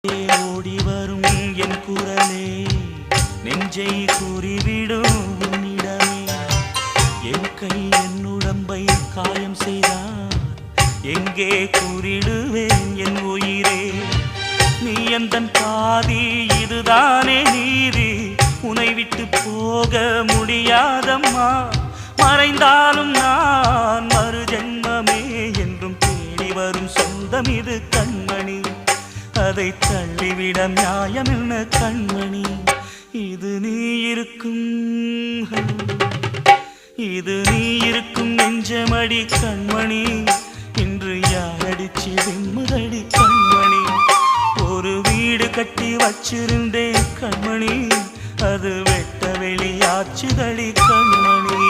ஓடி வரும் என் குரலே நெஞ்சை கூறிவிடும் உன்னிடமே. என் கை என் உடம்பை காயம் செய்தால் எங்கே கூறிடுவேன் என் உயிரே. நீ எந்தன் பாதி இதுதானே நீதி, உன்னை விட்டு போக முடியாதம்மா. மறைந்தாலும் நான் மறு ஜென்மமே என்றும் தேடி வரும் சொந்தம் இது கண்மணி. அதை தள்ளிவிட நியாயம் என்ன கண்மணி. இது நீ இருக்கும் நெஞ்சமடி கண்மணி. இன்று யாரடிச்சு வெம்முதடி கண்மணி. ஒரு வீடு கட்டி வச்சிருந்தேன் கண்மணி, அது வெட்ட வெளியாச்சுதடி கண்மணி.